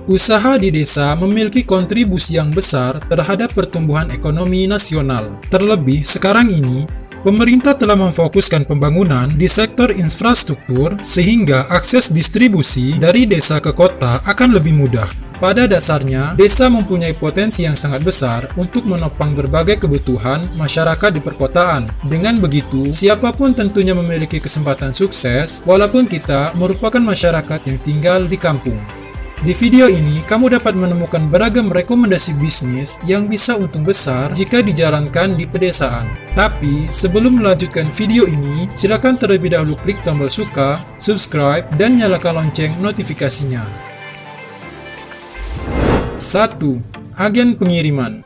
Usaha di desa memiliki kontribusi yang besar terhadap pertumbuhan ekonomi nasional. Terlebih sekarang ini, pemerintah telah memfokuskan pembangunan di sektor infrastruktur sehingga akses distribusi dari desa ke kota akan lebih mudah. Pada dasarnya, desa mempunyai potensi yang sangat besar untuk menopang berbagai kebutuhan masyarakat di perkotaan. Dengan begitu, siapapun tentunya memiliki kesempatan sukses walaupun kita merupakan masyarakat yang tinggal di kampung. Di video ini, kamu dapat menemukan beragam rekomendasi bisnis yang bisa untung besar jika dijalankan di pedesaan. Tapi, sebelum melanjutkan video ini, silakan terlebih dahulu klik tombol suka, subscribe, dan nyalakan lonceng notifikasinya. 1. Agen pengiriman.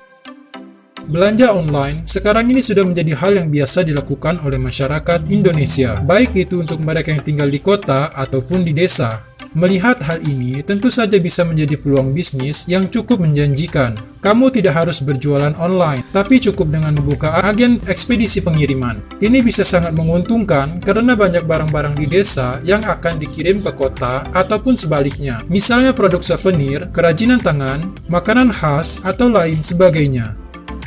Belanja online sekarang ini sudah menjadi hal yang biasa dilakukan oleh masyarakat Indonesia, baik itu untuk mereka yang tinggal di kota ataupun di desa. Melihat hal ini, tentu saja bisa menjadi peluang bisnis yang cukup menjanjikan. Kamu tidak harus berjualan online, tapi cukup dengan membuka agen ekspedisi pengiriman. Ini bisa sangat menguntungkan karena banyak barang-barang di desa yang akan dikirim ke kota ataupun sebaliknya. Misalnya produk souvenir, kerajinan tangan, makanan khas, atau lain sebagainya.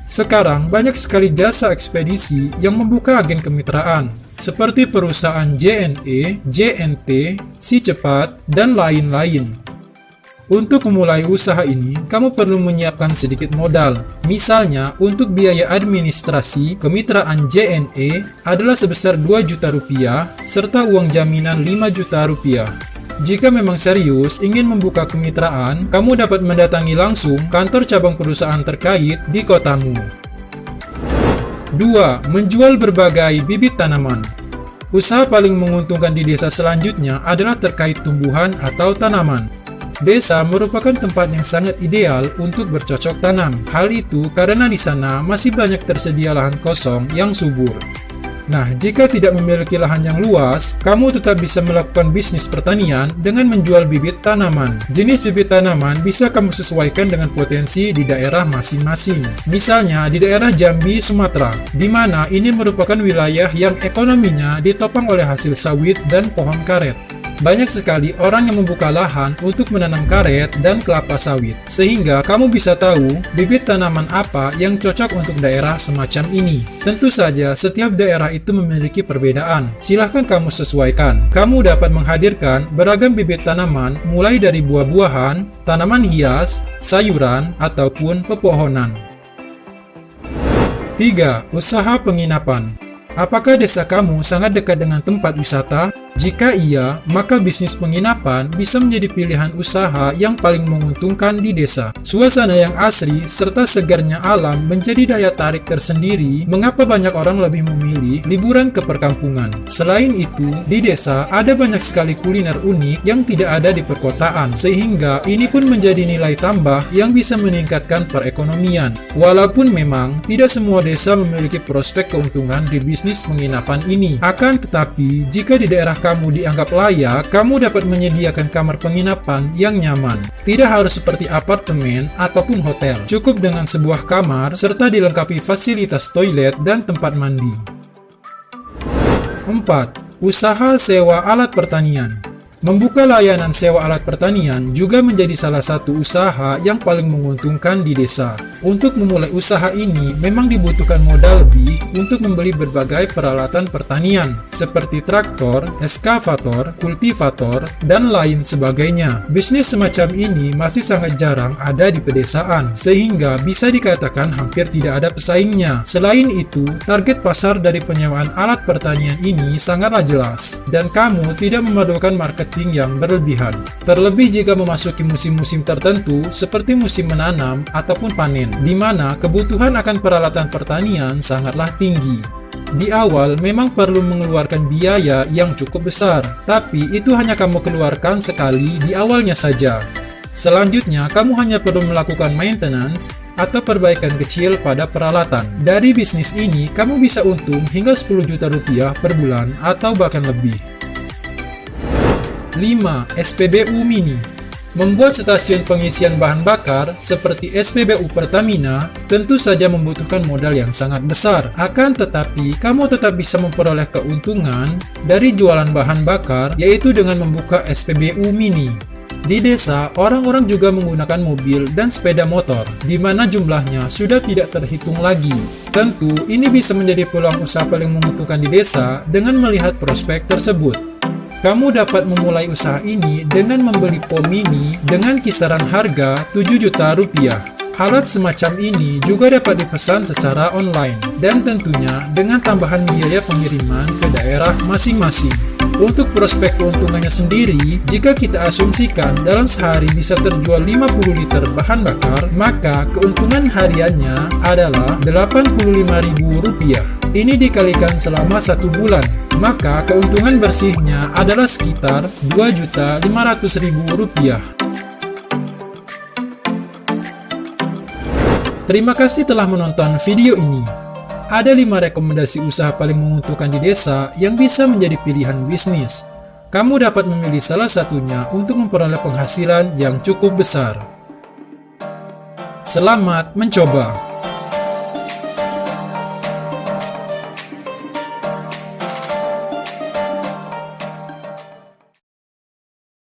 Sekarang banyak sekali jasa ekspedisi yang membuka agen kemitraan, seperti perusahaan JNE, JNT, Si Cepat, dan lain-lain. Untuk memulai usaha ini, kamu perlu menyiapkan sedikit modal. Misalnya, untuk biaya administrasi, kemitraan JNE adalah sebesar 2 juta rupiah, serta uang jaminan 5 juta rupiah. Jika memang serius ingin membuka kemitraan, kamu dapat mendatangi langsung kantor cabang perusahaan terkait di kotamu. 2. Menjual berbagai bibit tanaman. Usaha paling menguntungkan di desa selanjutnya adalah terkait tumbuhan atau tanaman. Desa merupakan tempat yang sangat ideal untuk bercocok tanam. Hal itu karena di sana masih banyak tersedia lahan kosong yang subur. Nah, jika tidak memiliki lahan yang luas, kamu tetap bisa melakukan bisnis pertanian dengan menjual bibit tanaman. Jenis bibit tanaman bisa kamu sesuaikan dengan potensi di daerah masing-masing. Misalnya di daerah Jambi, Sumatera, di mana ini merupakan wilayah yang ekonominya ditopang oleh hasil sawit dan pohon karet. Banyak sekali orang yang membuka lahan untuk menanam karet dan kelapa sawit, sehingga kamu bisa tahu bibit tanaman apa yang cocok untuk daerah semacam ini. Tentu saja, setiap daerah itu memiliki perbedaan. Silahkan kamu sesuaikan. Kamu dapat menghadirkan beragam bibit tanaman mulai dari buah-buahan, tanaman hias, sayuran, ataupun pepohonan. 3. Usaha penginapan. Apakah desa kamu sangat dekat dengan tempat wisata? Jika iya, maka bisnis penginapan bisa menjadi pilihan usaha yang paling menguntungkan di desa. Suasana yang asri serta segarnya alam menjadi daya tarik tersendiri mengapa banyak orang lebih memilih liburan ke perkampungan. Selain itu, di desa ada banyak sekali kuliner unik yang tidak ada di perkotaan, sehingga ini pun menjadi nilai tambah yang bisa meningkatkan perekonomian. Walaupun memang tidak semua desa memiliki prospek keuntungan di bisnis penginapan ini, akan tetapi jika di daerah kamu dianggap layak, kamu dapat menyediakan kamar penginapan yang nyaman. Tidak harus seperti apartemen ataupun hotel. Cukup dengan sebuah kamar serta dilengkapi fasilitas toilet dan tempat mandi. 4. Usaha sewa alat pertanian. Membuka layanan sewa alat pertanian juga menjadi salah satu usaha yang paling menguntungkan di desa. Untuk memulai usaha ini memang dibutuhkan modal lebih untuk membeli berbagai peralatan pertanian seperti traktor, eskavator, kultivator, dan lain sebagainya. Bisnis semacam ini masih sangat jarang ada di pedesaan, sehingga bisa dikatakan hampir tidak ada pesaingnya. Selain itu, target pasar dari penyewaan alat pertanian ini sangatlah jelas, dan kamu tidak memerlukan marketing yang berlebihan. Terlebih jika memasuki musim-musim tertentu seperti musim menanam ataupun panen, di mana kebutuhan akan peralatan pertanian sangatlah tinggi. Di awal memang perlu mengeluarkan biaya yang cukup besar, tapi itu hanya kamu keluarkan sekali di awalnya saja. Selanjutnya, kamu hanya perlu melakukan maintenance atau perbaikan kecil pada peralatan. Dari bisnis ini, kamu bisa untung hingga 10 juta rupiah per bulan atau bahkan lebih. 5. SPBU Mini. Membuat stasiun pengisian bahan bakar seperti SPBU Pertamina tentu saja membutuhkan modal yang sangat besar. Akan tetapi, kamu tetap bisa memperoleh keuntungan dari jualan bahan bakar, yaitu dengan membuka SPBU Mini. Di desa, orang-orang juga menggunakan mobil dan sepeda motor, di mana jumlahnya sudah tidak terhitung lagi. Tentu, ini bisa menjadi peluang usaha paling menguntungkan di desa dengan melihat prospek tersebut. Kamu dapat memulai usaha ini dengan membeli POM mini dengan kisaran harga 7 juta rupiah. Alat semacam ini juga dapat dipesan secara online, dan tentunya dengan tambahan biaya pengiriman ke daerah masing-masing. Untuk prospek keuntungannya sendiri, jika kita asumsikan dalam sehari bisa terjual 50 liter bahan bakar, maka keuntungan hariannya adalah Rp85.000. Ini dikalikan selama 1 bulan, maka keuntungan bersihnya adalah sekitar Rp2.500.000. Terima kasih telah menonton video ini. Ada 5 rekomendasi usaha paling menguntungkan di desa yang bisa menjadi pilihan bisnis. Kamu dapat memilih salah satunya untuk memperoleh penghasilan yang cukup besar. Selamat mencoba!